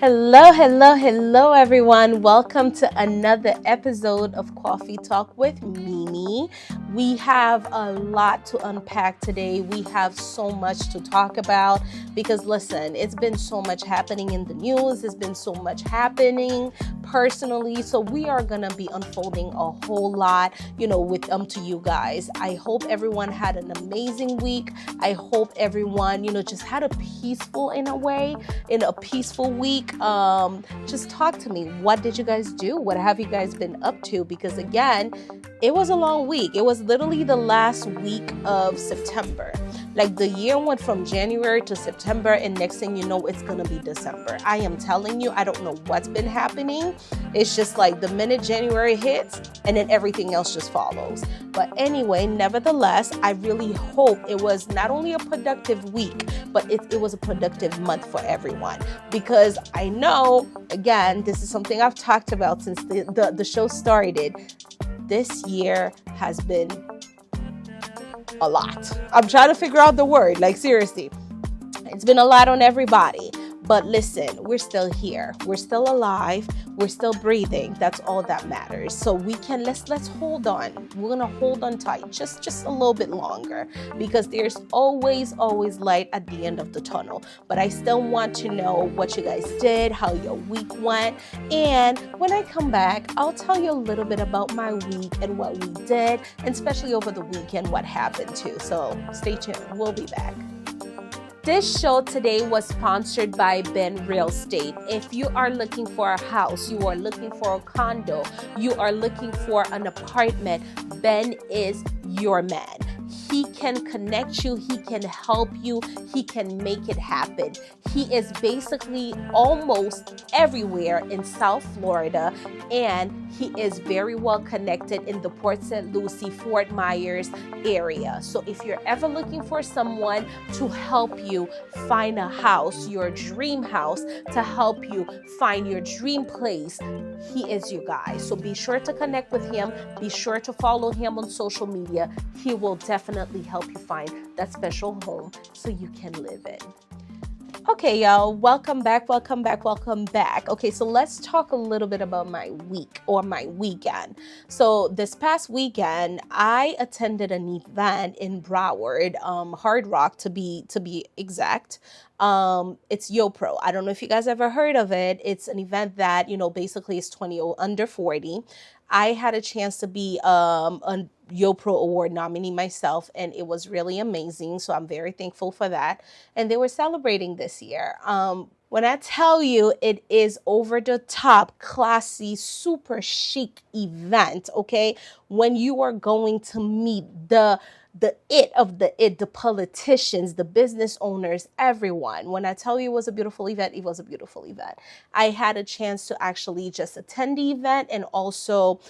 Hello, hello, hello, everyone. Welcome to another episode of Coffee Talk with Mimi. We have a lot to unpack today. We have so much to talk about because, listen, it's been so much happening in the news. There's been so much happening personally. So we are going to be unfolding a whole lot, with to you guys. I hope everyone had an amazing week. I hope everyone, just had a peaceful peaceful week. Just talk to me. What did you guys do? What have you guys been up to? Because again, it was a long week. It was literally the last week of September. Like the year went from January to September, and next thing you know, it's gonna be December. I am telling you, I don't know what's been happening. It's just like the minute January hits, and then everything else just follows. But anyway, nevertheless, I really hope it was not only a productive week, but it was a productive month for everyone. Because I know, again, this is something I've talked about since the show started. This year has been a lot. I'm trying to figure out the word, like seriously. It's been a lot on everybody. But listen, we're still here. We're still alive. We're still breathing. That's all that matters. So let's hold on. We're gonna hold on tight just a little bit longer because there's always light at the end of the tunnel. But I still want to know what you guys did, how your week went. And when I come back, I'll tell you a little bit about my week and what we did, and especially over the weekend, what happened too. So stay tuned. We'll be back. This show today was sponsored by Ben Real Estate. If you are looking for a house, you are looking for a condo, you are looking for an apartment, Ben is your man. He can connect you, he can help you, he can make it happen. He is basically almost everywhere in South Florida, and he is very well connected in the Port St. Lucie, Fort Myers area. So if you're ever looking for someone to help you find a house, your dream house, to help you find your dream place, he is your guy. So be sure to connect with him. Be sure to follow him on social media. He will definitely help you find that special home so you can live in. Okay, y'all, welcome back. Okay, so let's talk a little bit about my week or my weekend. So this past weekend, I attended an event in Broward, Hard Rock to be exact. It's YoPro. I don't know if you guys ever heard of it. It's an event that, basically is 20 under 40. I had a chance to be a YoPro Award nominee myself, and it was really amazing. So I'm very thankful for that. And they were celebrating this year. When I tell you it is over the top, classy, super chic event, okay? When you are going to meet the politicians, the business owners, everyone. When I tell you it was a beautiful event, it was a beautiful event. I had a chance to actually just attend the event and also,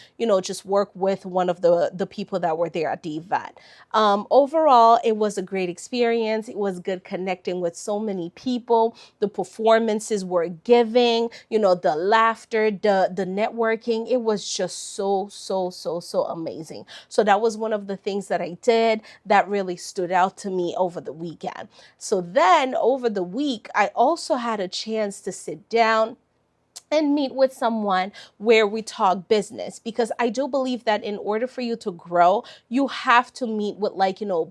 just work with one of the people that were there at the event. Overall, it was a great experience. It was good connecting with so many people. The performances were giving, the laughter, the networking. It was just so amazing. So that was one of the things that I did that really stood out to me over the weekend. So then over the week, I also had a chance to sit down and meet with someone where we talk business, because I do believe that in order for you to grow, you have to meet with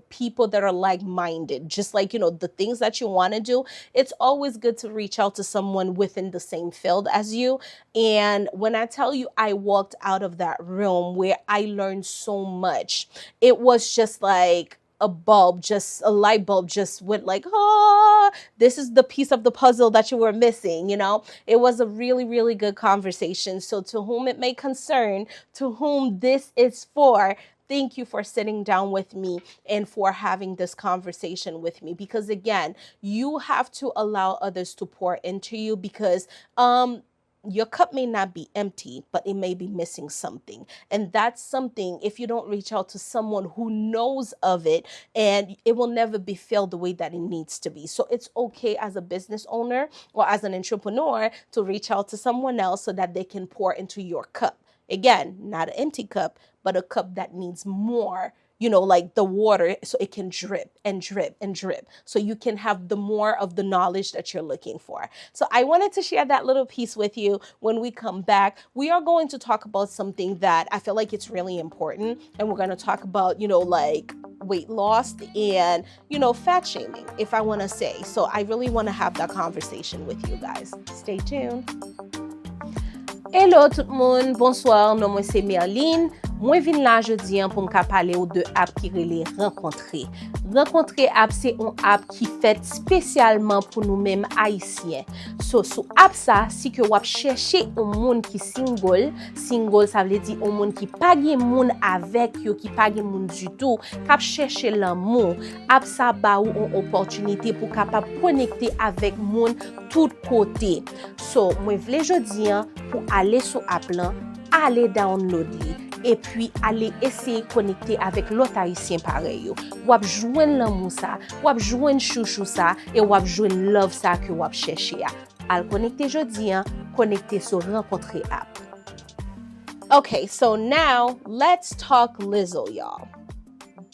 people that are like-minded, just like, the things that you want to do. It's always good to reach out to someone within the same field as you. And when I tell you, I walked out of that room where I learned so much. It was just like a light bulb just went like, this is the piece of the puzzle that you were missing. It was a really good conversation. So to whom it may concern, to whom this is for, thank you for sitting down with me and for having this conversation with me. Because again, you have to allow others to pour into you, because your cup may not be empty, but it may be missing something. And that's something, if you don't reach out to someone who knows of it, and it will never be filled the way that it needs to be. So it's okay as a business owner or as an entrepreneur to reach out to someone else so that they can pour into your cup. Again, not an empty cup, but a cup that needs more, like the water, so it can drip and drip and drip. So you can have the more of the knowledge that you're looking for. So I wanted to share that little piece with you. When we come back, we are going to talk about something that I feel like it's really important. And we're going to talk about, like weight loss and, fat shaming, if I want to say. So I really want to have that conversation with you guys. Stay tuned. Hello tout le monde, bonsoir, non moi c'est Merline. Moi vin la jodi pour m'ka parler ou de app qui relè rencontrer. Rencontrer app c'est un app qui fait spécialement pour nous-mêmes haïtiens. So sous app ça, si que wap chercher un monde qui single ça veut dire un monde qui pas gen monde avec yo, qui pas gen monde du tout, k'ap chercher l'amour. App ça ba ou une opportunité pour capable connecter avec monde tout côté. So moi vle jodi pour aller sur app là, aller download li et puis aller essayer connecter avec l'autre haïtien pareil yo. Wap joindre l'amour ça, wap joindre chouchou ça et wap joindre love ça que wap chercher ya. Al connecter jodi connecter sur rencontrer app. Okay, so now let's talk Lizzo, y'all.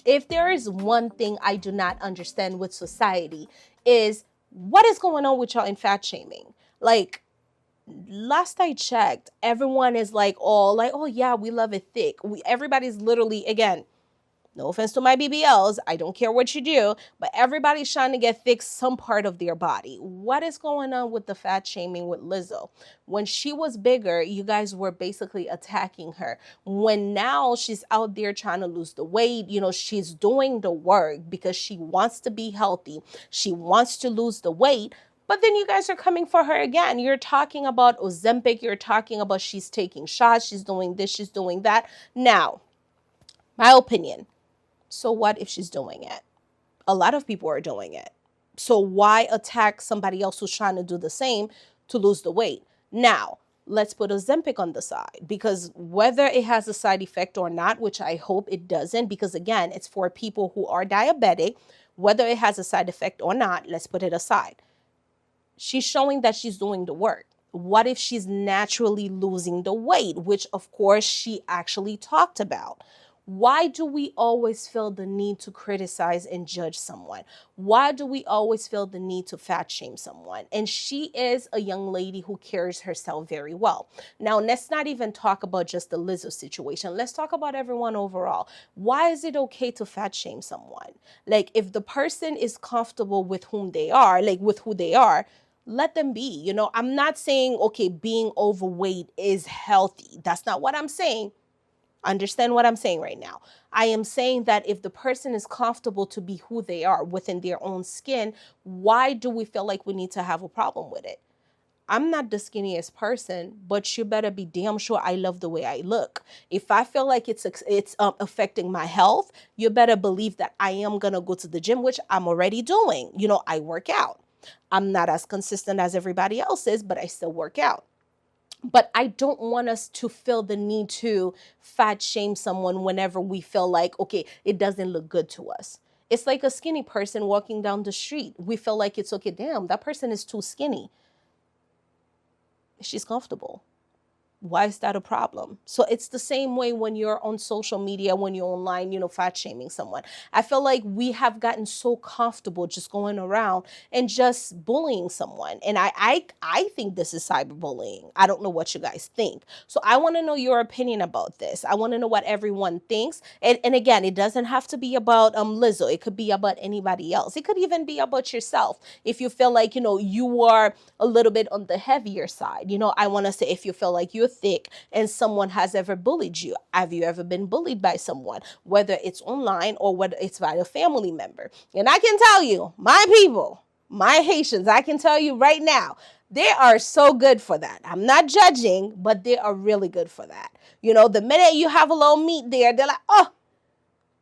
If there is one thing I do not understand with society is what is going on with y'all in fat shaming. Like, last I checked, everyone is like, oh yeah, we love it thick. Everybody's literally, again, no offense to my BBLs, I don't care what you do, but everybody's trying to get thick some part of their body. What is going on with the fat shaming with Lizzo? When she was bigger, you guys were basically attacking her. When now she's out there trying to lose the weight, she's doing the work because she wants to be healthy. She wants to lose the weight. But then you guys are coming for her again. You're talking about Ozempic. You're talking about she's taking shots. She's doing this. She's doing that. Now, my opinion. So what if she's doing it? A lot of people are doing it. So why attack somebody else who's trying to do the same to lose the weight? Now, let's put Ozempic on the side, because whether it has a side effect or not, which I hope it doesn't, because again, it's for people who are diabetic, whether it has a side effect or not, let's put it aside. She's showing that she's doing the work. What if she's naturally losing the weight, which of course she actually talked about? Why do we always feel the need to criticize and judge someone? Why do we always feel the need to fat shame someone? And she is a young lady who carries herself very well. Now, let's not even talk about just the Lizzo situation. Let's talk about everyone overall. Why is it okay to fat shame someone? Like, if the person is comfortable with whom they are, like with who they are, let them be. I'm not saying, okay, being overweight is healthy. That's not what I'm saying. Understand what I'm saying right now. I am saying that if the person is comfortable to be who they are within their own skin, why do we feel like we need to have a problem with it? I'm not the skinniest person, but you better be damn sure I love the way I look. If I feel like it's affecting my health, you better believe that I am going to go to the gym, which I'm already doing. I work out. I'm not as consistent as everybody else is, but I still work out. But I don't want us to feel the need to fat shame someone whenever we feel like, okay, it doesn't look good to us. It's like a skinny person walking down the street. We feel like it's okay, damn, that person is too skinny. She's comfortable. Why is that a problem? So it's the same way when you're on social media, when you're online, fat shaming someone. I feel like we have gotten so comfortable just going around and just bullying someone. And I think this is cyberbullying. I don't know what you guys think. So I want to know your opinion about this. I want to know what everyone thinks. And again, it doesn't have to be about Lizzo. It could be about anybody else. It could even be about yourself. If you feel like, you are a little bit on the heavier side, I want to say, if you feel like you're thick and someone has ever bullied you. Have you ever been bullied by someone, whether it's online or whether it's by a family member? And I can tell you, my people, my Haitians, I can tell you right now, they are so good for that. I'm not judging, but they are really good for that. The minute you have a little meat there, they're like, oh,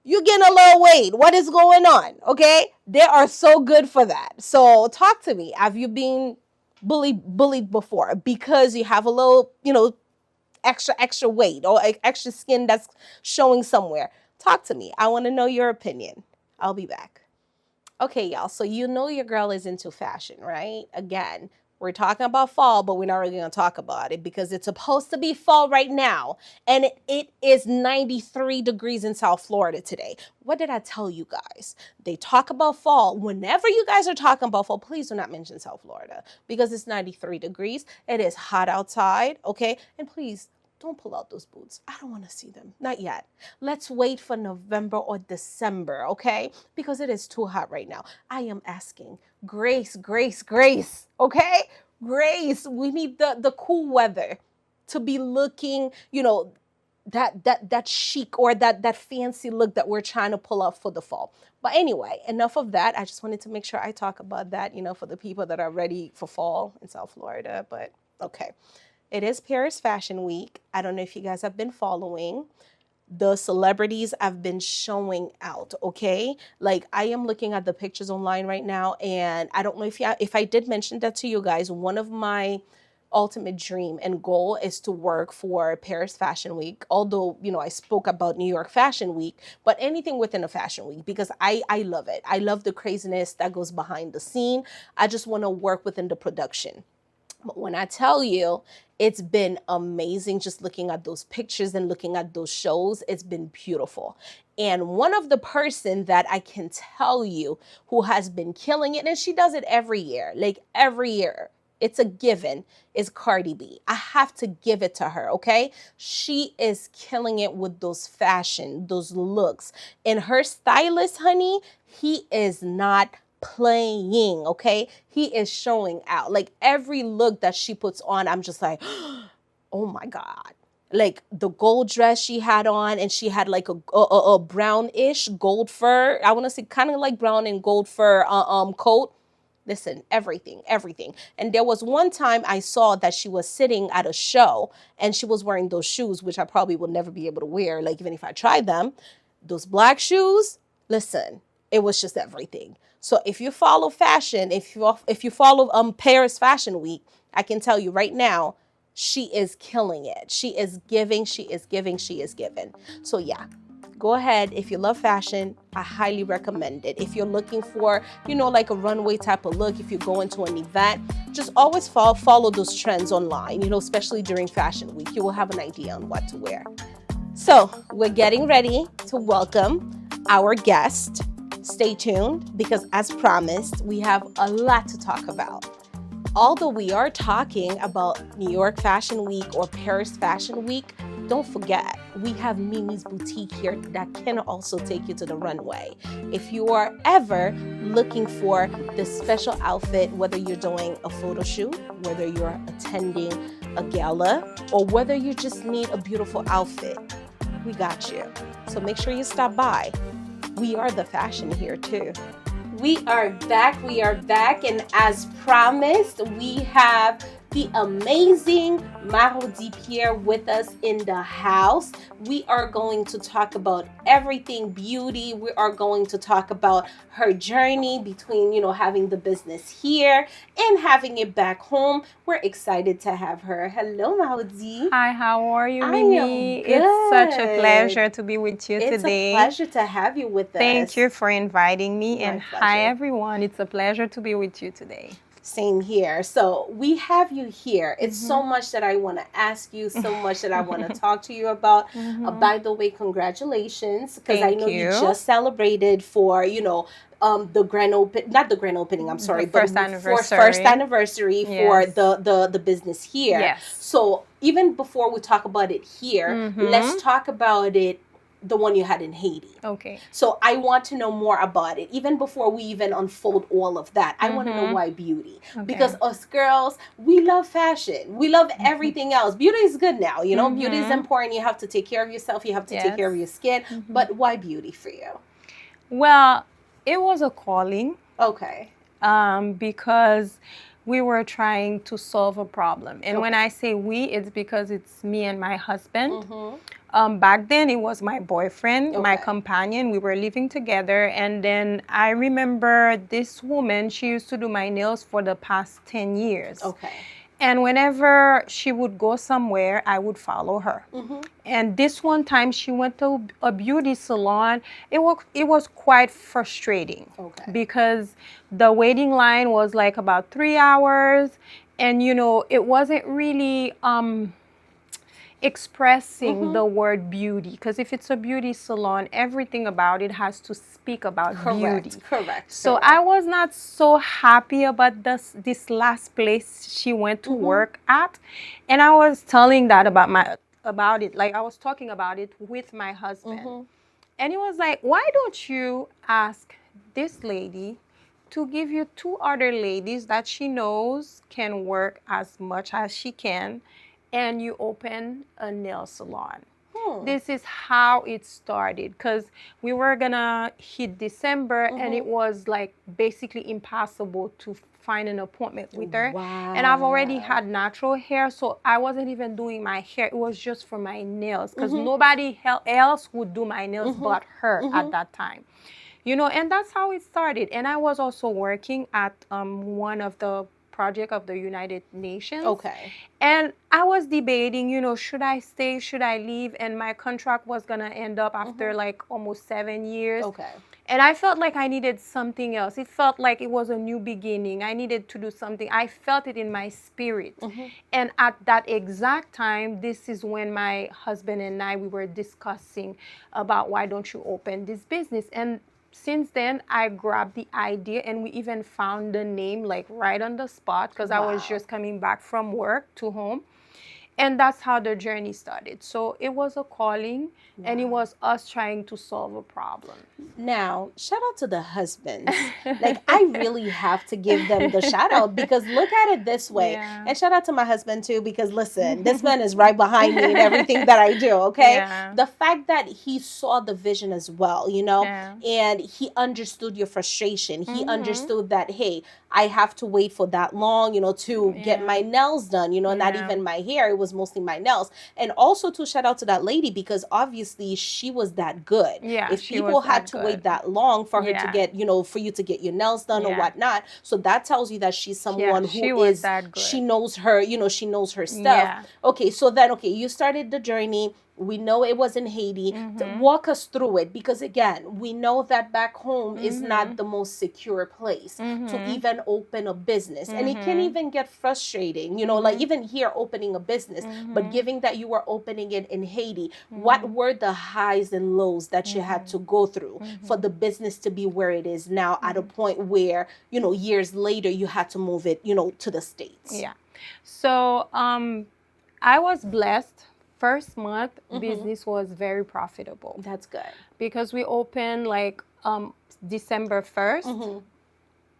you getting a little weight. What is going on? Okay. They are so good for that. So talk to me. Have you been bullied before because you have a little, extra weight or extra skin that's showing somewhere? Talk to me. I want to know your opinion. I'll be back. Okay, y'all. So your girl is into fashion, right? Again, We're talking about fall, but we're not really going to talk about it because it's supposed to be fall right now. And it is 93 degrees in South Florida today. What did I tell you guys? They talk about fall. Whenever you guys are talking about fall, please do not mention South Florida because it's 93 degrees. It is hot outside, okay? And please, don't pull out those boots. I don't want to see them. Not yet. Let's wait for November or December, okay? Because it is too hot right now. I am asking grace, grace, grace, okay? Grace. We need the cool weather to be looking, that chic or that fancy look that we're trying to pull off for the fall. But anyway, enough of that. I just wanted to make sure I talk about that, for the people that are ready for fall in South Florida. But okay. It is Paris Fashion Week. I don't know if you guys have been following. The celebrities have been showing out, okay? Like, I am looking at the pictures online right now, and I don't know if I did mention that to you guys. One of my ultimate dream and goal is to work for Paris Fashion Week. Although, I spoke about New York Fashion Week, but anything within a fashion week, because I love it. I love the craziness that goes behind the scene. I just want to work within the production. But when I tell you, it's been amazing just looking at those pictures and looking at those shows. It's been beautiful. And one of the person that I can tell you who has been killing it, and she does it every year, like every year, it's a given, is Cardi B. I have to give it to her, okay? She is killing it with those fashion, those looks. And her stylist, honey, he is not playing, okay? He is showing out. Like every look that she puts on, I'm just like, oh my God. Like the gold dress she had on, and she had like a brownish gold fur. I want to say kind of like brown and gold fur coat. Listen, everything. And there was one time I saw that she was sitting at a show and she was wearing those shoes, which I probably will never be able to wear. Like even if I tried them, those black shoes, listen, it was just everything. So if you follow fashion, if you follow Paris Fashion Week, I can tell you right now, she is killing it. She is giving. So yeah, go ahead. If you love fashion, I highly recommend it. If you're looking for, like a runway type of look, if you go into an event, just always follow those trends online, especially during Fashion Week. You will have an idea on what to wear. So we're getting ready to welcome our guest. Stay tuned because as promised, we have a lot to talk about. Although we are talking about New York Fashion Week or Paris Fashion Week, don't forget, we have Mimi's Boutique here that can also take you to the runway. If you are ever looking for this special outfit, whether you're doing a photo shoot, whether you're attending a gala, or whether you just need a beautiful outfit, we got you. So make sure you stop by. We are the fashion here too. We are back, and as promised, we have the amazing Marodie Pierre with us in the house. We are going to talk about everything beauty. We are going to talk about her journey between, having the business here and having it back home. We're excited to have her. Hello, Marodie. Hi, how are you, Mimi? It's such a pleasure to be with you today. It's a pleasure to have you with us. Thank you for inviting me. And hi, everyone. It's a pleasure to be with you today. Same here. So we have you here. It's so much that I want to ask you, so much that I want to talk to you about. By the way, congratulations, because I know you just celebrated for, the grand opening, not the grand opening, I'm sorry, but first anniversary for the business here. Yes. So even before we talk about it here, let's talk about it, the one you had in Haiti. Okay. So I want to know more about it. Even before we even unfold all of that, I want to know why beauty. Okay. Because us girls, we love fashion. We love everything else. Beauty is good now. Beauty is important. You have to take care of yourself. You have to take care of your skin. But why beauty for you? Well, it was a calling. Okay. Because we were trying to solve a problem. And when I say we, it's because it's me and my husband. Back then, it was my boyfriend, my companion. We were living together. And then I remember this woman, she used to do my nails for the past 10 years. Okay. And whenever she would go somewhere, I would follow her. And this one time, she went to a beauty salon. It was quite frustrating because the waiting line was like about 3 hours. And, it wasn't really expressing the word beauty, because if it's a beauty salon, everything about it has to speak about beauty. Correct. So I was not so happy about this last place she went to work at, and I was telling that about it, like I was talking about it with my husband, and he was like, "Why don't you ask this lady to give you 2 other ladies that she knows can work as much as she can, and you open a nail salon?" This is how it started, because we were gonna hit December, and it was like basically impossible to find an appointment with her. Wow. And I've already had natural hair, so I wasn't even doing my hair. It was just for my nails, because nobody else would do my nails but her at that time. And that's how it started. And I was also working at one of the project of the United Nations. Okay. And I was debating, should I stay, should I leave? And my contract was going to end up after like almost 7 years. Okay. And I felt like I needed something else. It felt like it was a new beginning. I needed to do something. I felt it in my spirit. And at that exact time, this is when my husband and I, we were discussing about why don't you open this business. And since then, I grabbed the idea, and we even found the name like right on the spot, because I was just coming back from work to home. And that's how the journey started. So it was a calling, and it was us trying to solve a problem. Now, shout out to the husbands. Like, I really have to give them the shout out, because look at it this way. Yeah. And shout out to my husband too, because listen, this man is right behind me in everything that I do, okay? Yeah. The fact that he saw the vision as well, and he understood your frustration. He understood that, hey, I have to wait for that long, to get my nails done, not even my hair. It was mostly my nails. And also to shout out to that lady, because obviously she was that good. Yeah, if she people was had that to good. wait that long for her to get, for you to get your nails done or whatnot. So that tells you that she's someone she who was is, that good. she knows her, she knows her stuff. Yeah. Okay, so then, you started the journey. We know it was in Haiti. Walk us through it, because again, we know that back home is not the most secure place to even open a business. And it can even get frustrating, like even here opening a business, but given that you were opening it in Haiti, what were the highs and lows that you had to go through for the business to be where it is now, at a point where, years later you had to move it, to the States? Yeah. So I was blessed. First month, business was very profitable. That's good. Because we opened like December 1st,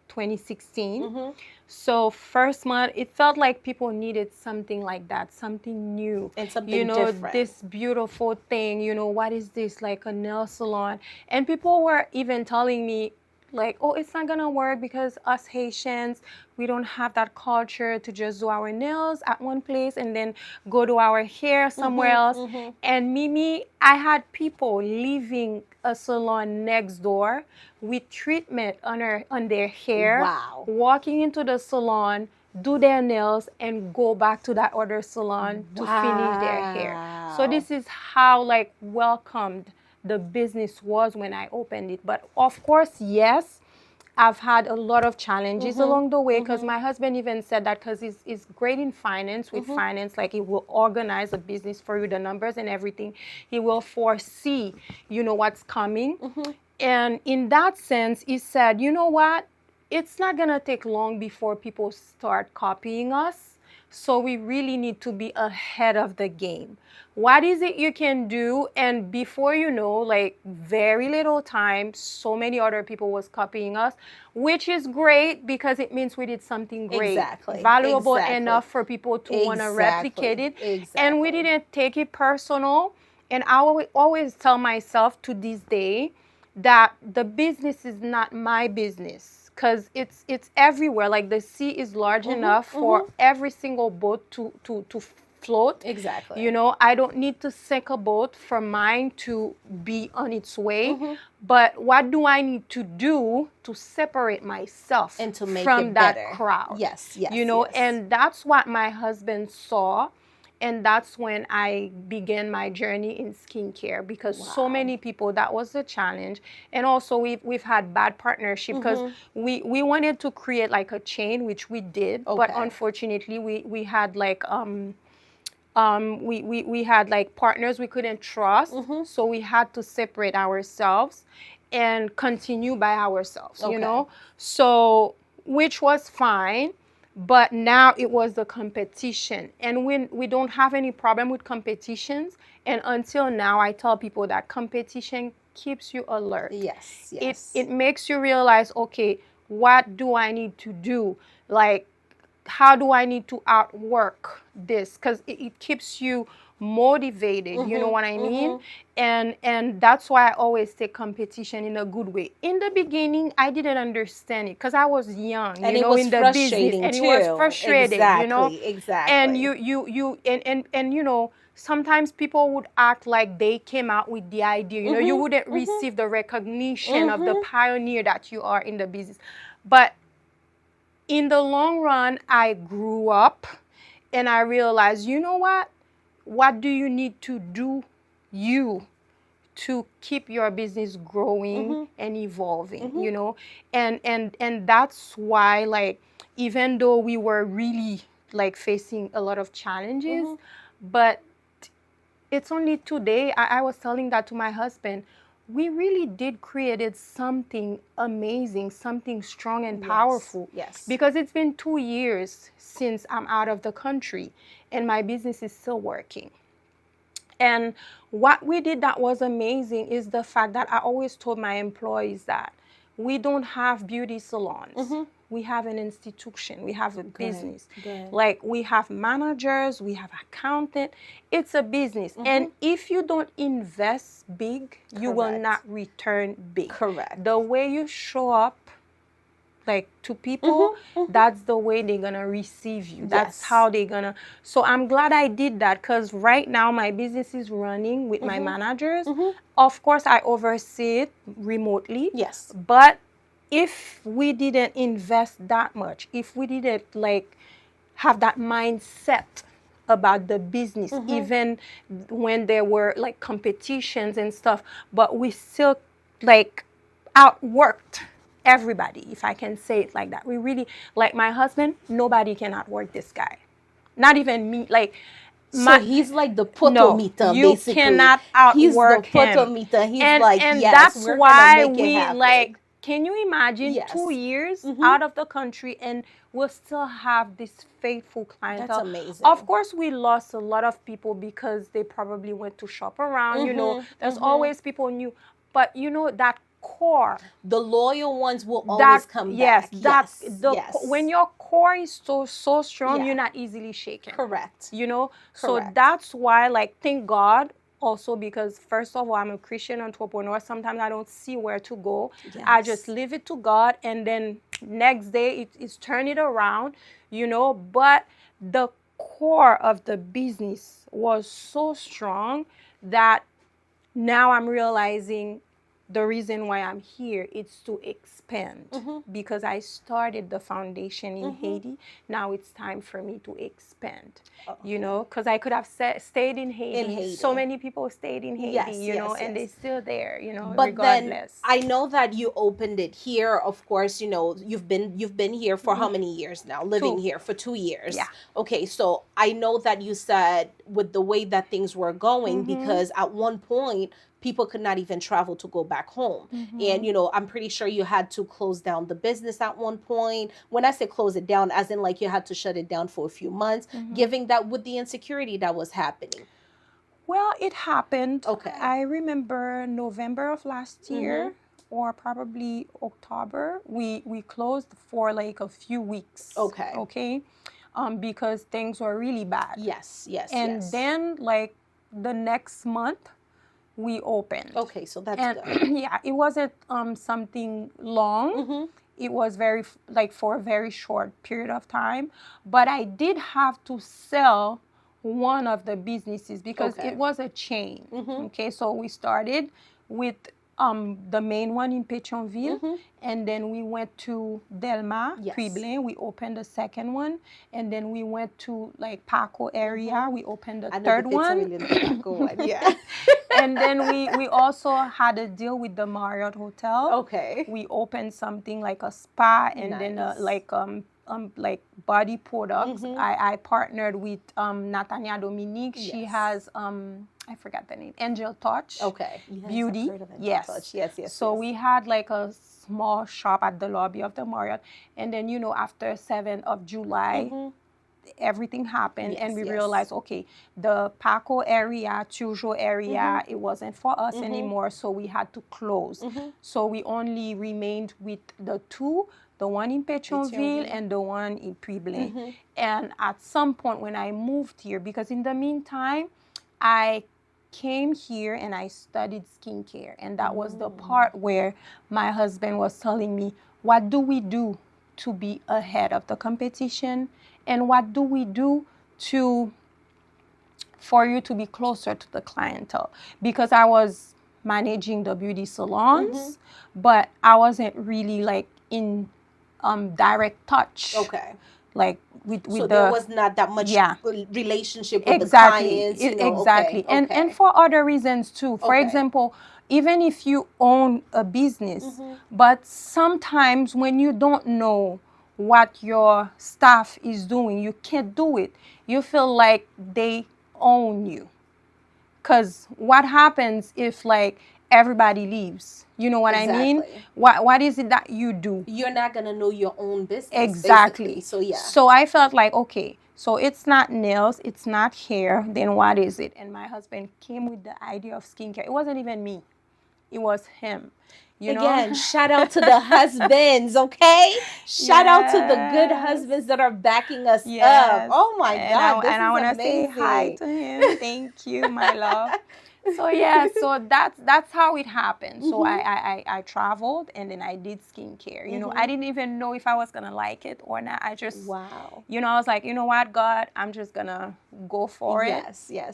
2016. So first month, it felt like people needed something like that, something new. And something different. This beautiful thing, what is this, like a nail salon? And people were even telling me, like, oh, it's not gonna work because us Haitians, we don't have that culture to just do our nails at one place and then go to our hair somewhere else. And Mimi, I had people leaving a salon next door with treatment on their hair, walking into the salon, do their nails, and go back to that other salon to finish their hair. So this is how like welcomed the business was when I opened it. But of course, yes, I've had a lot of challenges along the way, because my husband even said that, because he's great in finance. With finance, like, he will organize a business for you, the numbers and everything. He will foresee, what's coming. And in that sense, he said, you know what? It's not going to take long before people start copying us. So we really need to be ahead of the game. What is it you can do? And before you know, like very little time, so many other people was copying us, which is great because it means we did something great, valuable enough for people to want to replicate it. And we didn't take it personal. And I will always tell myself to this day that the business is not my business. Because it's everywhere. Like the sea is large enough for every single boat to float. Exactly. I don't need to sink a boat for mine to be on its way. But what do I need to do to separate myself and to make from it that better. crowd? Yes. And that's what my husband saw. And that's when I began my journey in skincare, because so many people, that was the challenge. And also we've had bad partnership, because we wanted to create like a chain, which we did, but unfortunately we had like we had like partners we couldn't trust, so we had to separate ourselves and continue by ourselves, you know. So, which was fine, but now it was the competition, and when we don't have any problem with competitions, and until now I tell people that competition keeps you alert. Yes. It makes you realize, okay, what do I need to do? Like, how do I need to outwork this? Because it keeps you motivated, you know what I mean? And that's why I always take competition in a good way. In the beginning, I didn't understand it because I was young, and you know, in the business, and it was frustrating, you know. Exactly. And you know, sometimes people would act like they came out with the idea, you know, you wouldn't receive the recognition of the pioneer that you are in the business. But in the long run, I grew up and I realized, you know what? What do you need to do to keep your business growing and evolving, you know? And that's why, like, even though we were really like facing a lot of challenges, but it's only today, I was telling that to my husband, we really did created something amazing, something strong and powerful. Yes. Because it's been 2 years since I'm out of the country and my business is still working. And what we did that was amazing is the fact that I always told my employees that we don't have beauty salons. We have an institution. We have a business. Like, we have managers, we have accountant. It's a business. And if you don't invest big, you will not return big. Correct. The way you show up, like, to people, that's the way they're gonna receive you. That's how they're gonna. So I'm glad I did that, because right now my business is running with my managers. Of course, I oversee it remotely. Yes. But if we didn't invest that much, if we didn't like have that mindset about the business, even when there were like competitions and stuff, but we still like outworked everybody, if I can say it like that. We really, like my husband, nobody can outwork this guy. Not even me. Like, so he's like the potometer, you basically. Cannot outwork he's the him. Potometer. He's and, like, and yes, that's we're why gonna make we it happen. like. Can you imagine 2 years out of the country and we'll still have this faithful clientele? That's amazing. Of course, we lost a lot of people because they probably went to shop around. You know, there's always people new, but you know that core, the loyal ones will always come back. Yes, when your core is so strong, you're not easily shaken. Correct. You know, so that's why, like, thank God. Also, because first of all, I'm a Christian entrepreneur. Sometimes I don't see where to go. I just leave it to God, and then next day it's turn it around, you know. But the core of the business was so strong that now I'm realizing the reason why I'm here is to expand, because I started the foundation in Haiti. Now it's time for me to expand, you know, because I could have stayed in Haiti. So many people stayed in Haiti, you know, and they're still there, you know, but regardless. Then I know that you opened it here. Of course, you know, you've been here for how many years now? Living here for 2 years. Yeah. Okay, so I know that you said with the way that things were going, because at one point people could not even travel to go back home. And, you know, I'm pretty sure you had to close down the business at one point. When I say close it down, as in like you had to shut it down for a few months, given that with the insecurity that was happening. Well, it happened. Okay. I remember November of last year, or probably October, we closed for like a few weeks. Okay. Because things were really bad. Yes. And then like the next month, we opened. Okay, so that's good. Yeah, it wasn't something long. It was very like for a very short period of time, but I did have to sell one of the businesses because it was a chain. Okay, so we started with the main one in Pétionville, and then we went to Delma, Puiblin. We opened the second one, and then we went to like Paco area. We opened the third one. Yeah. And then we also had a deal with the Marriott Hotel. Okay. We opened something like a spa, and then like body products. I partnered with Natania Dominique. She has I forgot the name. Angel Touch. Okay. Beauty. I've heard of Angel Touch. Yes. So we had like a small shop at the lobby of the Marriott, and then after 7th of July. Everything happened, and we realized, okay, the Paco area, Tujo area, it wasn't for us anymore, so we had to close. So we only remained with the two, the one in Pétionville and the one in Puiblin. And at some point when I moved here, because in the meantime, I came here and I studied skincare, and that was the part where my husband was telling me, what do we do to be ahead of the competition? And what do we do for you to be closer to the clientele? Because I was managing the beauty salons, but I wasn't really like in direct touch. Okay. Like with so there was not that much relationship with the clients. Exactly. Okay. And for other reasons too. For example, even if you own a business, but sometimes when you don't know what your staff is doing, you can't do it. You feel like they own you. Because what happens if like everybody leaves? You know what I mean? What is it that you do? You're not going to know your own business. Exactly. Basically. So I felt like, okay, so it's not nails, it's not hair, then what is it? And my husband came with the idea of skincare. It wasn't even me. It was him. Again, shout out to the husbands, okay? Shout out to the good husbands that are backing us up. Oh my God, this is I want to say hi to him. Thank you, my love. So so that's how it happened. So I traveled, and then I did skincare. I didn't even know if I was gonna like it or not. I just I was like, you know what, God, I'm just gonna go for it.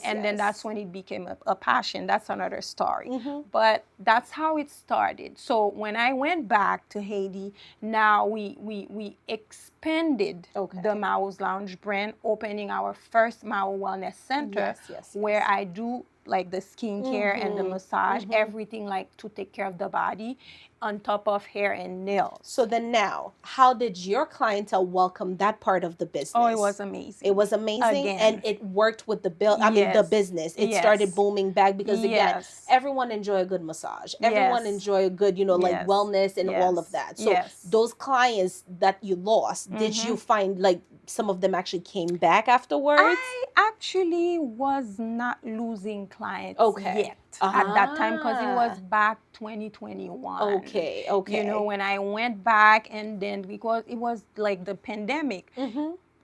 And then that's when it became a passion. That's another story. But that's how it started. So when I went back to Haiti, now we expanded the Mao's Lounge brand, opening our first Mao Wellness Center, where I do like the skincare and the massage, everything like to take care of the body on top of hair and nails. So then now, how did your clientele welcome that part of the business? Oh, it was amazing. It was amazing. Again. And it worked with the the business. It started booming back because again, everyone enjoy a good massage. Everyone enjoy a good, like wellness and all of that. So those clients that you lost, did you find like some of them actually came back afterwards? I actually was not losing clients yet at that time, because it was back 2021. Okay. When I went back, and then because it was like the pandemic,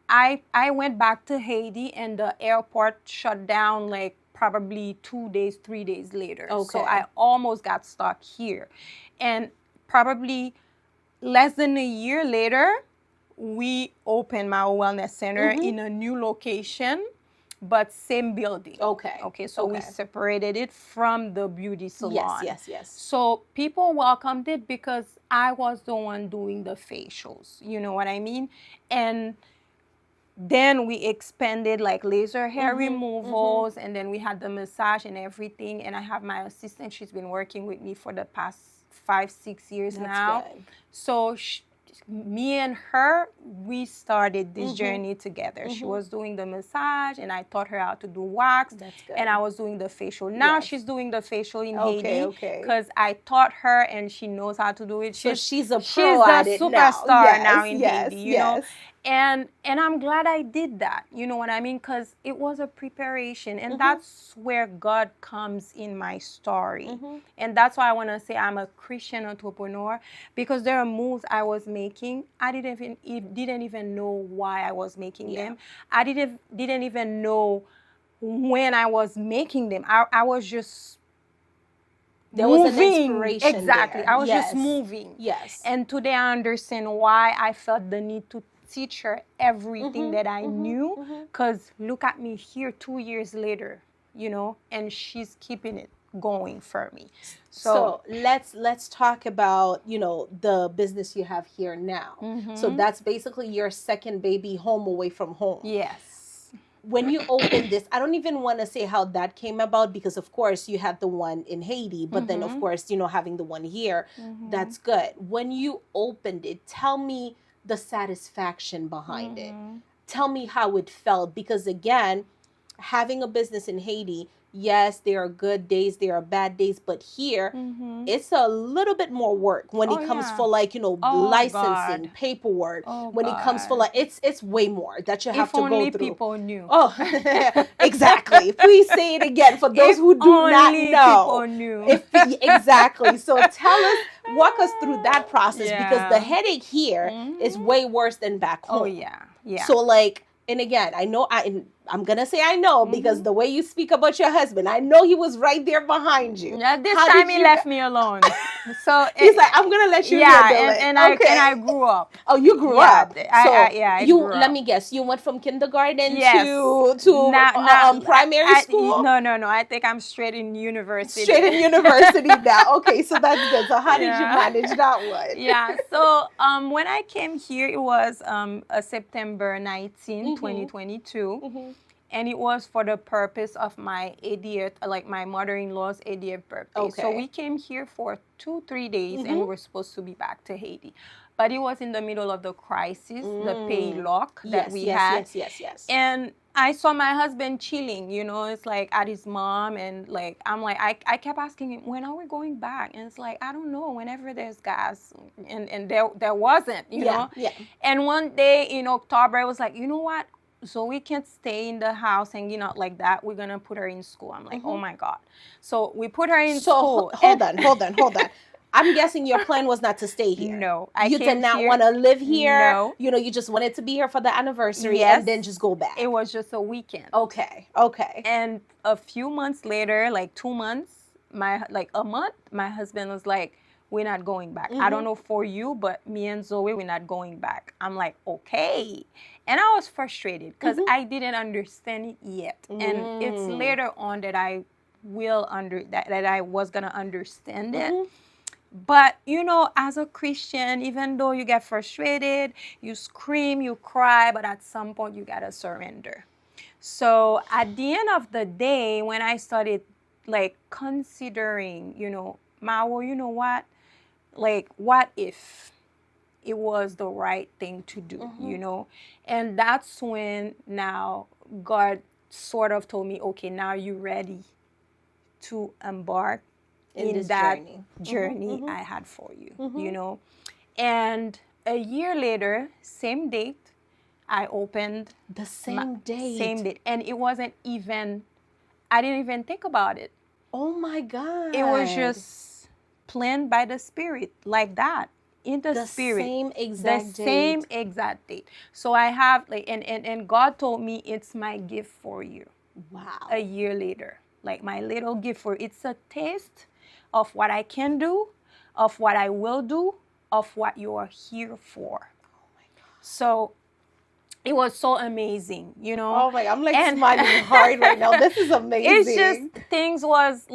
I went back to Haiti, and the airport shut down like probably 2 days, 3 days later. So I almost got stuck here. And probably less than a year later, we opened my wellness center in a new location, but same building. Okay. So we separated it from the beauty salon. Yes. So people welcomed it because I was the one doing the facials. You know what I mean? And then we expanded like laser hair removals, and then we had the massage and everything. And I have my assistant. She's been working with me for the past 5-6 years now. Good. So me and her, we started this journey together. She was doing the massage, and I taught her how to do wax. That's good. And I was doing the facial. Now she's doing the facial in Haiti because I taught her, and she knows how to do it. So she's a pro at it now. She's a superstar now in Haiti, you know. And I'm glad I did that. You know what I mean? Because it was a preparation. And that's where God comes in my story. And that's why I want to say I'm a Christian entrepreneur, because there are moves I was making. I didn't even know why I was making them. I didn't even know when I was making them. I was just there was an inspiration. Exactly. There. I was just moving. And today I understand why I felt the need to teach her everything that I knew, because look at me here 2 years later, and she's keeping it. going for me. So let's talk about, the business you have here now. So that's basically your second baby home away from home. Yes. When you opened this, I don't even want to say how that came about, because of course you had the one in Haiti, but then of course, having the one here, that's good. When you opened it, tell me the satisfaction behind it. Tell me how it felt, because again, having a business in Haiti, yes, there are good days, there are bad days, but here it's a little bit more work when it comes for licensing, God. paperwork. When it comes for it's way more that you have to go through. If only people knew. Oh, exactly. Please say it again for those who do not know. People knew. Exactly. So walk us through that process, because the headache here is way worse than back home. Oh yeah. So and again, I know I'm going to say I know, because the way you speak about your husband, I know he was right there behind you. Yeah, this time he left me alone. So he's like, I'm going to let you handle it. And I grew up. Oh, you grew up. I grew up. Let me guess, you went from kindergarten to primary school? No. I think I'm straight in university. Now. Okay, so that's good. So how did you manage that one? Yeah. So when I came here, it was September 19, 2022. And it was for the purpose of my 80th, my mother-in-law's 80th birthday. Okay. So we came here for 2-3 days, and we were supposed to be back to Haiti. But it was in the middle of the crisis, the pay lock that we had. Yes. And I saw my husband chilling, it's like at his mom, and I'm like, I kept asking him, when are we going back? And it's like, I don't know, whenever there's gas. And there wasn't, you know? Yeah. And one day in October, I was like, you know what? So we can't stay in the house hanging out like that. We're going to put her in school. I'm like, oh my God. So we put her in school. Hold on. I'm guessing your plan was not to stay here. No. You did not want to live here. No. You just wanted to be here for the anniversary Yes. and then just go back. It was just a weekend. Okay. And a few months later, 2 months, a month, my husband was like, we're not going back. I don't know for you, but me and Zoe, we're not going back. I'm like, okay. And I was frustrated because I didn't understand it yet. And it's later on that I that I was gonna understand it. But as a Christian, even though you get frustrated, you scream, you cry, but at some point you gotta surrender. So at the end of the day, when I started considering, Mao, you know what? What if it was the right thing to do, And that's when now God sort of told me, okay, now you're ready to embark in that journey I had for you, And a year later, same date, I opened. The same date? Same date. And it wasn't even, I didn't even think about it. Oh my God. It was just planned by the Spirit, like that, in the Spirit. The same exact date. So I have, and God told me it's my gift for you. Wow. A year later, my little gift for you. It's a taste of what I can do, of what I will do, of what you are here for. Oh my God. So it was so amazing, Oh my God, I'm smiling hard right now. This is amazing. It's just, things was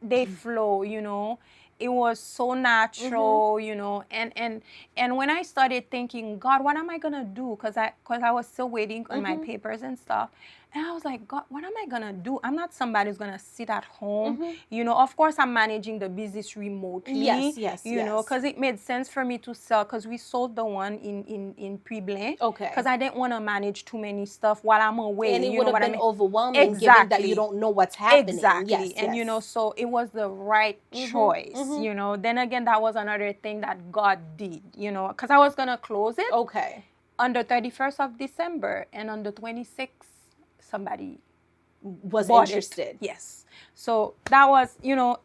they flow, It was so natural, and when I started thinking, God, what am I gonna do? Because I was still waiting on my papers and stuff. And I was like, God, what am I going to do? I'm not somebody who's going to sit at home. Of course, I'm managing the business remotely. Yes. Because it made sense for me to sell, because we sold the one in Puy-Blanc. Okay. Because I didn't want to manage too many stuff while I'm away. And it would have been overwhelming, given that you don't know what's happening. Exactly. And, so it was the right choice, Then again, that was another thing that God did, because I was going to close it. Okay. On the 31st of December, and on the 26th, somebody was interested. Yes. So that was,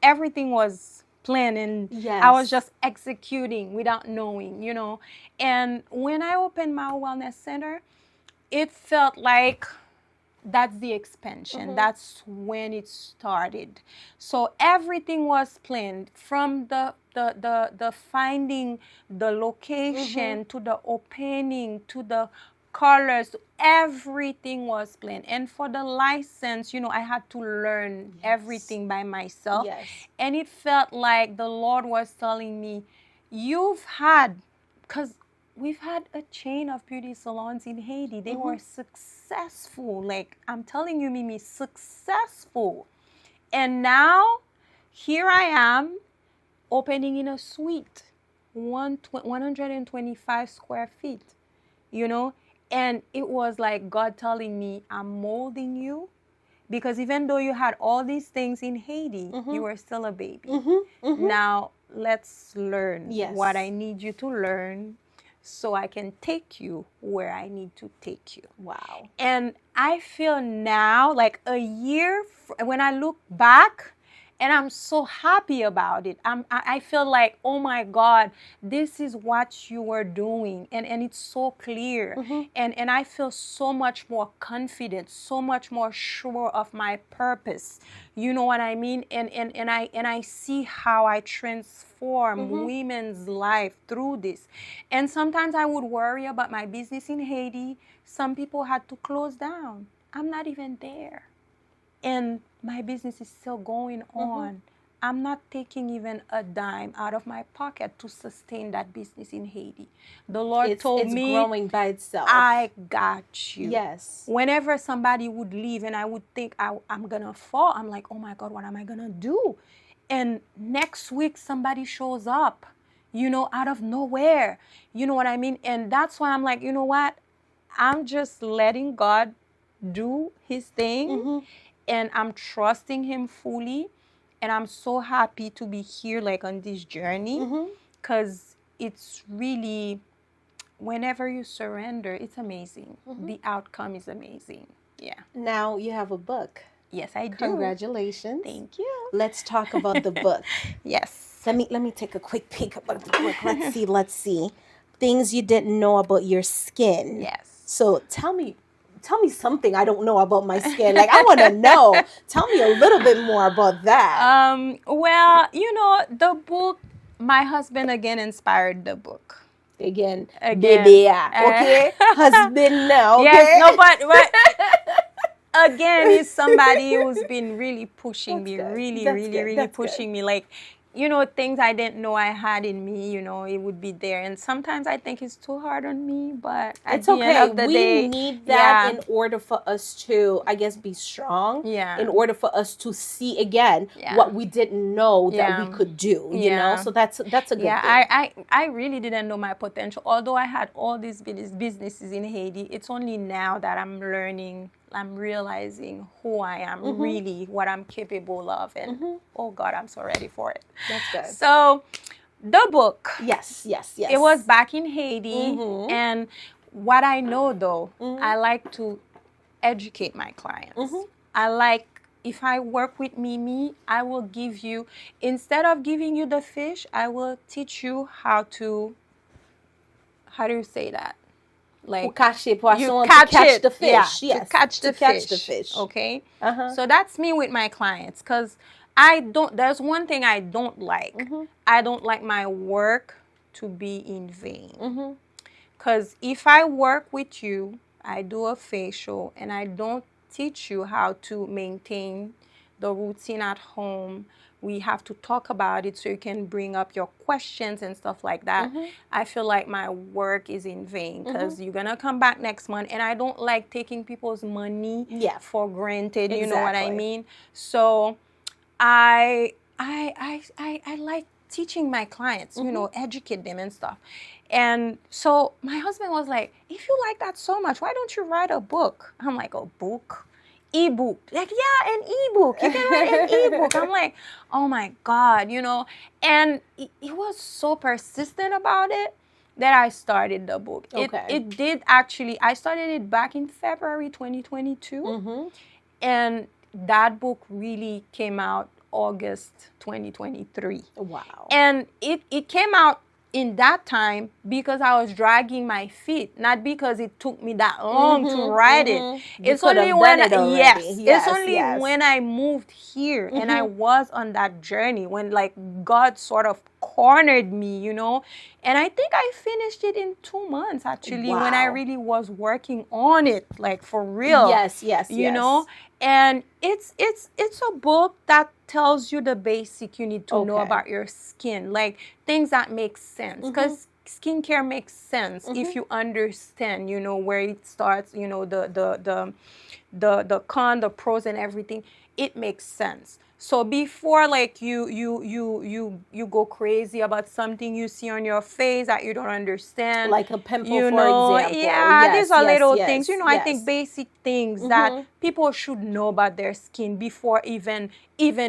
everything was planned, and I was just executing without knowing, And when I opened my wellness center, it felt like that's the expansion. That's when it started. So everything was planned, from the finding the location to the opening to the colors, everything was planned. And for the license, I had to learn everything by myself. Yes. And it felt like the Lord was telling me, because we've had a chain of beauty salons in Haiti. They were successful. Like, I'm telling you, Mimi, successful. And now, here I am opening in a suite, 125 square feet, And it was like God telling me, I'm molding you, because even though you had all these things in Haiti, you were still a baby. Now, let's learn what I need you to learn so I can take you where I need to take you. Wow. And I feel now, like a year, when I look back, and I'm so happy about it. I feel like, oh my God, this is what you were doing. And it's so clear. And I feel so much more confident, so much more sure of my purpose. You know what I mean? And I see how I transform women's life through this. And sometimes I would worry about my business in Haiti. Some people had to close down. I'm not even there. And my business is still going on. I'm not taking even a dime out of my pocket to sustain that business in Haiti. The Lord told me, it's growing by itself. I got you. Yes. Whenever somebody would leave and I would think I'm going to fall, I'm like, oh my God, what am I going to do? And next week, somebody shows up, out of nowhere. You know what I mean? And that's why I'm like, you know what? I'm just letting God do his thing. And I'm trusting him fully. And I'm so happy to be here, like, on this journey. Because it's really, whenever you surrender, it's amazing. The outcome is amazing. Yeah. Now you have a book. Yes, I do. Congratulations. Thank you. Let's talk about the book. Yes. Let me take a quick peek about the book. Let's see. Things you didn't know about your skin. Yes. So tell me something I don't know about my skin. Like, I want to know. Tell me a little bit more about that. Well, the book, my husband again inspired the book. Again. Baby, okay? Husband now, okay? Yes, no, but again, he's somebody who's been really pushing me, really pushing me. Like, things I didn't know I had in me, it would be there. And sometimes I think it's too hard on me, but at the end of the day, we need that in order for us to, I guess, be strong. Yeah. In order for us to see again what we didn't know that we could do, you know? So that's a good thing. I really didn't know my potential. Although I had all these businesses in Haiti, it's only now that I'm learning, I'm realizing who I am, really, what I'm capable of. And oh God, I'm so ready for it. That's good. So the book. Yes. It was back in Haiti. And what I know, though, I like to educate my clients. I like, if I work with Mimi, I will give you, instead of giving you the fish, I will teach you how do you say that? Like, you catch the fish. To catch the fish. Okay? So that's me with my clients, because there's one thing I don't like. I don't like my work to be in vain. Because if I work with you, I do a facial, and I don't teach you how to maintain the routine at home, we have to talk about it so you can bring up your questions and stuff like that. I feel like my work is in vain, because you're going to come back next month, and I don't like taking people's money for granted. You know what I mean? So I like teaching my clients, educate them and stuff. And so my husband was like, if you like that so much, why don't you write a book? I'm like, a book? E-book. Like, yeah, an e-book. You can write an e-book. I'm like, oh my God, And he was so persistent about it that I started the book. It did actually, I started it back in February 2022. And that book really came out August 2023. Wow. And it came out in that time, because I was dragging my feet, not because it took me that long to write it. It's only when it's only when I moved here and I was on that journey, when like God sort of cornered me, you know. And I think I finished it in 2 months actually, when I really was working on it, like for real. You know. And it's a book that tells you the basic you need to know about your skin, like things that make sense, because skincare makes sense if you understand, you know, where it starts, you know, the con, the pros and everything. It makes sense. So before like you go crazy about something you see on your face that you don't understand, like a pimple, you know, for example. These are little things, you know. I think basic things that people should know about their skin before even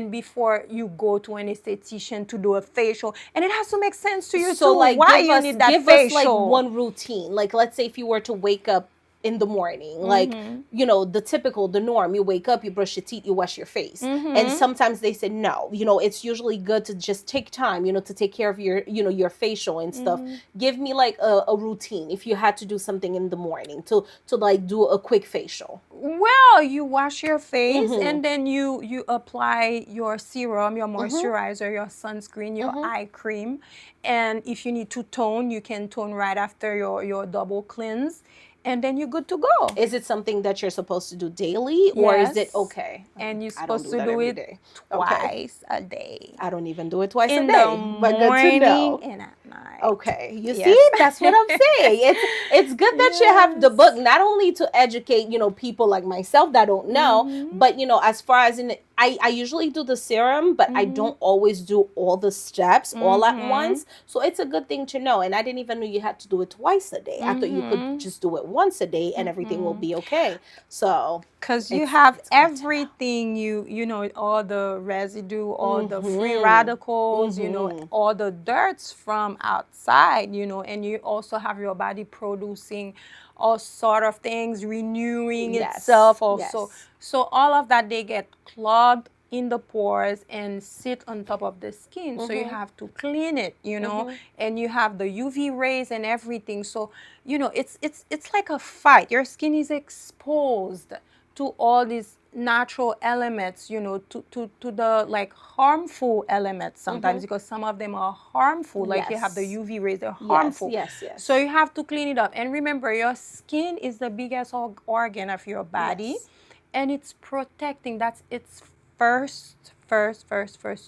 before you go to an esthetician to do a facial, and it has to make sense to you too. Like, why you need that give facial? us like one routine. Like, let's say if you were to wake up in the morning, like, you know, the norm, you wake up, you brush your teeth, you wash your face. And sometimes they said no, you know, it's usually good to just take time, you know, to take care of your, you know, your facial and stuff. Give me like a routine if you had to do something in the morning to like do a quick facial. Well, you wash your face and then you apply your serum, your moisturizer, your sunscreen, your eye cream. And if you need to tone, you can tone right after your double cleanse. And then you're good to go. Is it something that you're supposed to do daily, or is it okay? And you're supposed to do it twice a day. I don't even do it twice a day. But good to know. And at night. Okay, you see, that's what I'm saying. It's good that you have the book, not only to educate, you know, people like myself that don't know, but you know, as far as in I usually do the serum, but I don't always do all the steps all at once. So it's a good thing to know. And I didn't even know you had to do it twice a day. I thought you could just do it once a day and everything will be okay. So because you have everything, you know, all the residue, all the free radicals, you know, all the dirts from outside, you know, and you also have your body producing all sort of things, renewing itself also. So all of that, they get clogged in the pores and sit on top of the skin. So you have to clean it, you know, and you have the UV rays and everything. So, you know, it's like a fight. Your skin is exposed to all these natural elements, you know, to the like harmful elements sometimes, because some of them are harmful. Like you have the UV rays, they're harmful. So you have to clean it up. And remember, your skin is the biggest organ of your body, and it's protecting. That's its first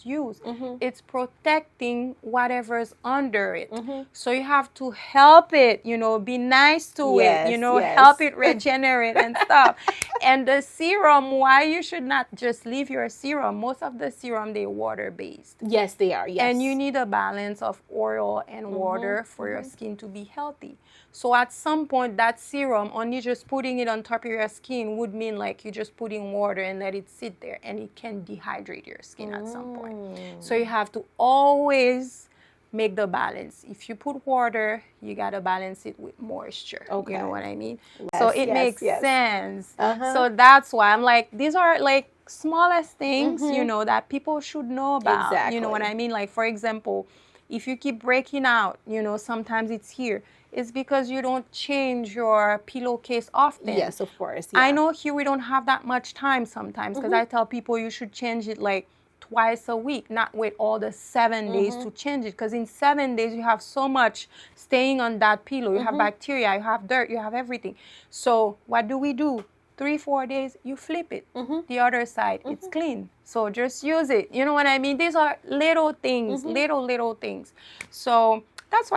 use. It's protecting whatever's under it. So you have to help it, you know, be nice to it, you know, help it regenerate and stuff. And the serum, why you should not just leave your serum. Most of the serum, they're water-based. Yes, they are. Yes. And you need a balance of oil and water for your skin to be healthy. So at some point, that serum, only just putting it on top of your skin would mean like you just put in water and let it sit there, and it can dehydrate your skin at some point. So you have to always make the balance. If you put water, you got to balance it with moisture. You know what I mean? So it makes sense. So that's why I'm like, these are like smallest things, you know, that people should know about. You know what I mean? Like, for example, if you keep breaking out, you know, sometimes it's here. It's because you don't change your pillowcase often. Yes, of course. I know here we don't have that much time sometimes, because I tell people you should change it like twice a week, not wait all the 7 days to change it, because in 7 days you have so much staying on that pillow. You have bacteria, you have dirt, you have everything. So what do? 3-4 days, you flip it. The other side, it's clean. So just use it. You know what I mean? These are little things, little things. So that's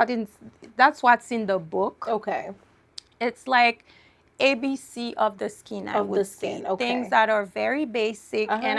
what's in the book. Okay. It's like ABC of the skin, I would say. Things that are very basic, and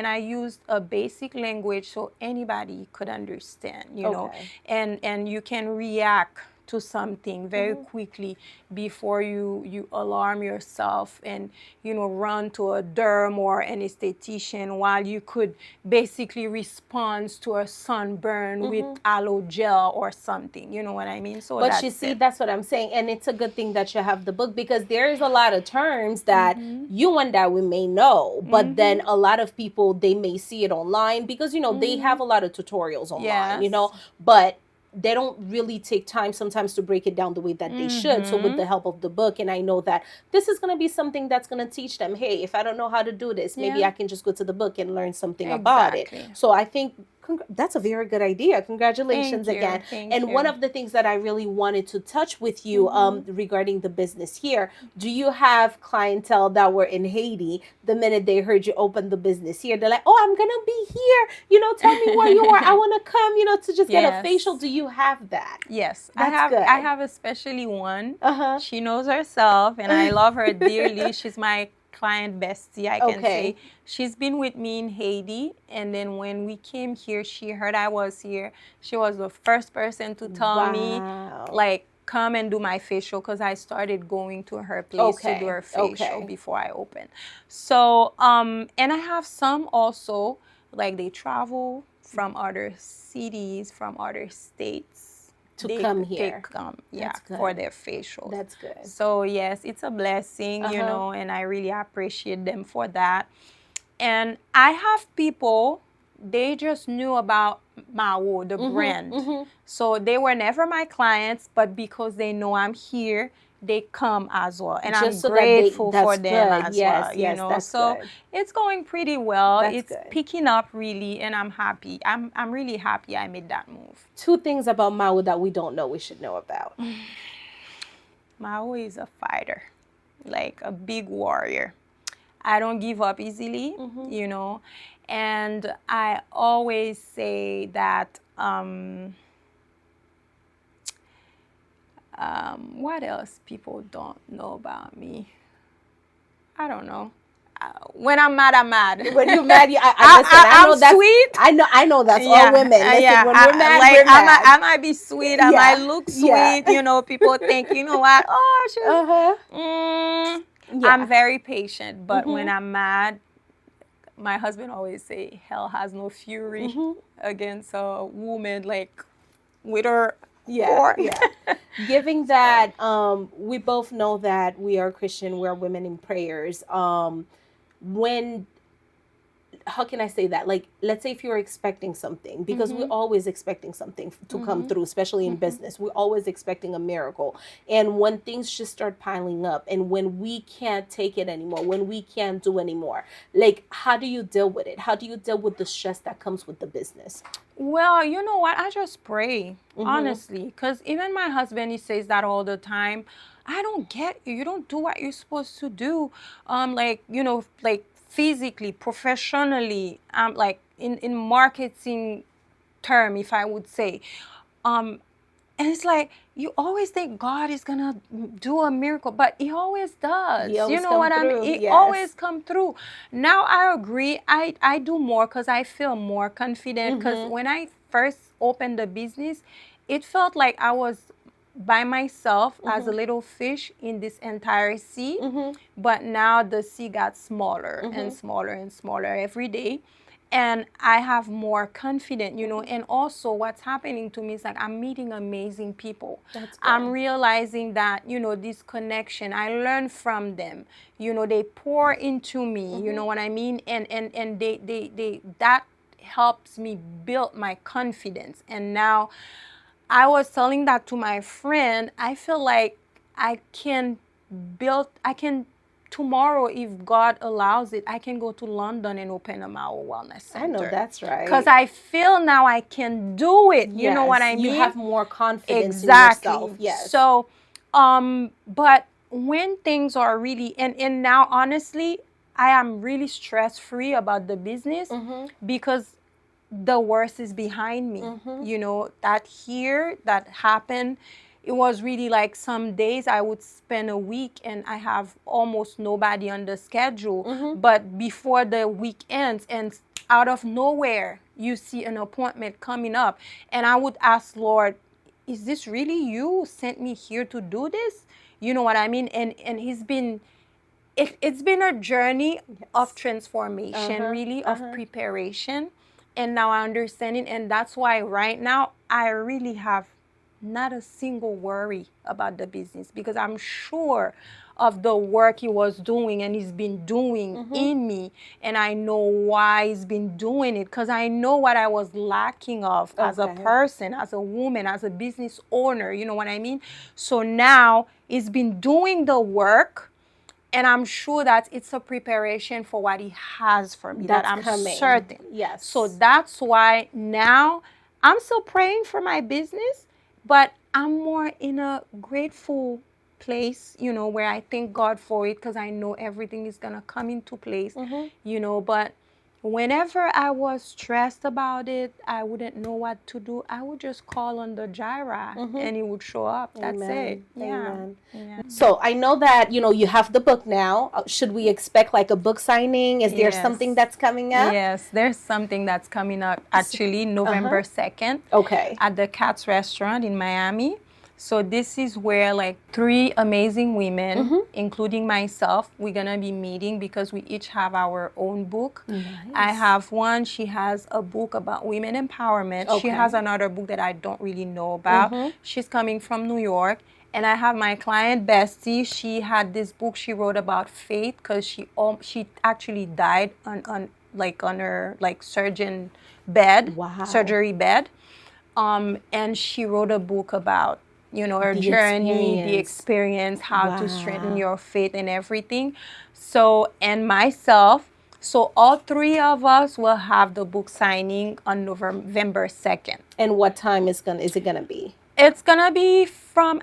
I used a basic language so anybody could understand, you know, and you can react to something very quickly before you alarm yourself and, you know, run to a derm or an esthetician, while you could basically respond to a sunburn with aloe gel or something. You know what I mean? So but you see, that's what I'm saying. And it's a good thing that you have the book, because there's a lot of terms that you and I, we may know, but then a lot of people, they may see it online, because, you know, they have a lot of tutorials online, you know, but they don't really take time sometimes to break it down the way that they should. So with the help of the book, and I know that this is going to be something that's going to teach them, hey, if I don't know how to do this, maybe I can just go to the book and learn something about it. So I think that's a very good idea. Congratulations again. And one of the things that I really wanted to touch with you regarding the business here, do you have clientele that were in Haiti the minute they heard you open the business here? They're like, oh, I'm going to be here. You know, tell me where you are. I want to come, you know, to just get a facial. Do you have that? Yes, I have especially one. She knows herself and I love her dearly. She's my client bestie, I can say. She's been with me in Haiti, and then when we came here, she heard I was here. She was the first person to tell me, like, come and do my facial, because I started going to her place to do her facial before I opened. So, and I have some also, like, they travel from other cities, from other states. To come here. They come, for their facials. That's good. So, yes, it's a blessing, you know, and I really appreciate them for that. And I have people, they just knew about Mao, the brand. So they were never my clients, but because they know I'm here, they come as well. And just I'm grateful for them as well, you know. So it's going pretty well. It's picking up really, and I'm happy. I'm really happy I made that move. 2 things about Mao that we don't know we should know about. Mao is a fighter, like a big warrior. I don't give up easily, you know. And I always say that, what else people don't know about me? I don't know. When I'm mad, I'm mad. When you're mad, I know that's sweet. I know that's all women. Listen, when we're mad, like, we're mad. I might be sweet. I might look sweet. You know, people think, you know what? Oh, she's... I'm very patient, but when I'm mad, my husband always say, hell has no fury against a woman, like, with her... Giving that, we both know that we are Christian, we're women in prayers. When, how can I say that? Like, let's say if you're expecting something, because we're always expecting something to come through, especially in business. We're always expecting a miracle. And when things just start piling up, and when we can't take it anymore, when we can't do anymore, like, how do you deal with it? How do you deal with the stress that comes with the business? Well, you know what? I just pray, honestly, because even my husband, he says that all the time. I don't get you. You don't do what you're supposed to do. Like, you know, like physically, professionally, like in marketing term, if I would say. And it's like, you always think God is going to do a miracle, but he always does. You know what I mean? He always come through. Now, I agree. I do more because I feel more confident, because when I first opened the business, it felt like I was by myself as a little fish in this entire sea. But now the sea got smaller and smaller and smaller every day. And I have more confidence, you know, and also what's happening to me is like I'm meeting amazing people. I'm realizing that, you know, this connection, I learn from them. You know, they pour into me, you know what I mean? And they that helps me build my confidence. And now I was telling that to my friend, I feel like I can tomorrow, if God allows it, I can go to London and open a Mao Wellness Center. I know that's right. Because I feel now I can do it. You know what I mean? You have more confidence in yourself. Yes. So, but when things are really, and now honestly, I am really stress-free about the business because the worst is behind me. You know, that happened. It was really like some days I would spend a week and I have almost nobody on the schedule. But before the week ends, and out of nowhere, you see an appointment coming up. And I would ask, Lord, is this really you sent me here to do this? You know what I mean? And it's been a journey of transformation, really, of preparation. And now I understand it. And that's why right now I really have not a single worry about the business, because I'm sure of the work he was doing and he's been doing in me. And I know why he's been doing it, because I know what I was lacking of as a person, as a woman, as a business owner. You know what I mean? So now he's been doing the work. And I'm sure that it's a preparation for what he has for me. That's that I'm coming. certain. Yes. So that's why now I'm still praying for my business, but I'm more in a grateful place, you know, where I thank God for it, because I know everything is going to come into place, you know. But whenever I was stressed about it, I wouldn't know what to do. I would just call on the Jireh and he would show up. That's it. Yeah. Yeah. So I know that, you know, you have the book now. Should we expect like a book signing? Is there something that's coming up? Yes, there's something that's coming up actually November 2nd. Okay. At the Cats Restaurant in Miami. So this is where like 3 amazing women, including myself, we're going to be meeting, because we each have our own book. Nice. I have one. She has a book about women empowerment. She has another book that I don't really know about. She's coming from New York. And I have my client, Bestie. She had this book she wrote about faith, because she actually died on her like surgeon bed, surgery bed. And she wrote a book about, you know, her journey, the experience, how to strengthen your faith and everything. So, and myself, so all 3 of us will have the book signing on November 2nd. And what time is it gonna be? It's gonna be from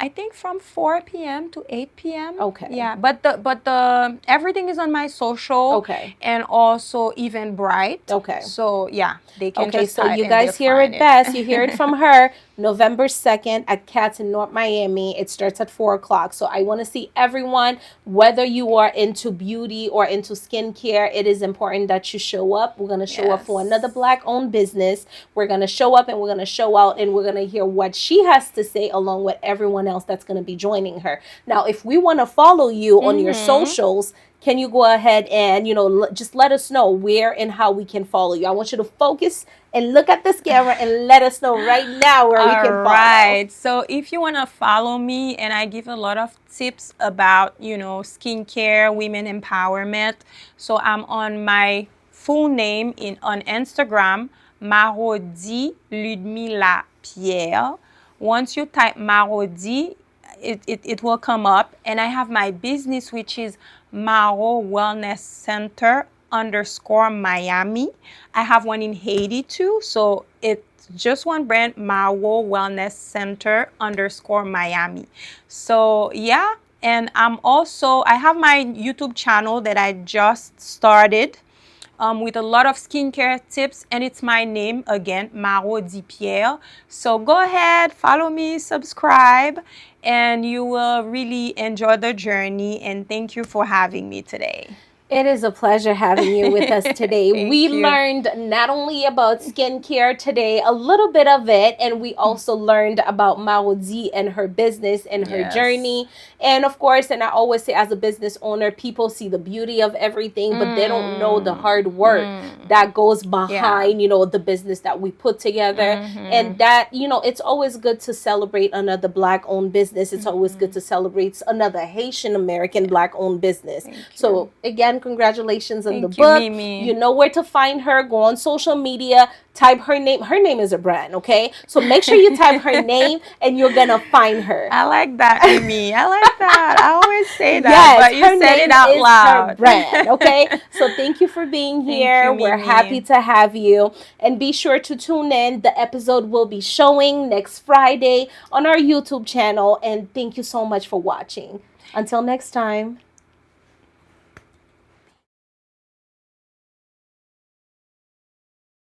4 p.m. to 8 p.m. Okay. Yeah, but the everything is on my social. Okay. And also Eventbrite. Okay. So yeah, they can just so you guys hear it best. You hear it from her. November 2nd at Cats in North Miami. It starts at 4 o'clock. So I want to see everyone, whether you are into beauty or into skincare, it is important that you show up. We're going to show up for another Black-owned business. We're going to show up and we're going to show out, and we're going to hear what she has to say along with everyone else that's going to be joining her. Now, if we want to follow you on your socials, can you go ahead and, you know, just let us know where and how we can follow you? I want you to focus and look at this camera and let us know right now where we can follow. All right. So if you want to follow me, and I give a lot of tips about, you know, skincare, women empowerment. So I'm on my full name on Instagram, Marodie Pierre. Once you type Marodie, it will come up. And I have my business, which is Maro Wellness Center _ Miami. I have one in Haiti too. So it's just one brand, Maro Wellness Center _ Miami. So yeah. And I have my YouTube channel that I just started. With a lot of skincare tips, and it's my name again, Marodie Pierre. So go ahead, follow me, subscribe, and you will really enjoy the journey. And thank you for having me today. It is a pleasure having you with us today. We learned not only about skincare today, a little bit of it, and we also learned about Marodie and her business and her journey. And of course, and I always say, as a business owner, people see the beauty of everything, but they don't know the hard work that goes behind, you know, the business that we put together. And that, you know, it's always good to celebrate another Black-owned business. It's always good to celebrate another Haitian American Black-owned business. So again, congratulations on the book. Mimi. You know where to find her. Go on social media, type her name. Her name is a brand, okay? So make sure you type her name and you're gonna find her. I like that, Mimi. I like that. I always say that, but you said it out loud. Her brand, okay? So thank you for being here. We're happy to have you. And be sure to tune in. The episode will be showing next Friday on our YouTube channel. And thank you so much for watching. Until next time.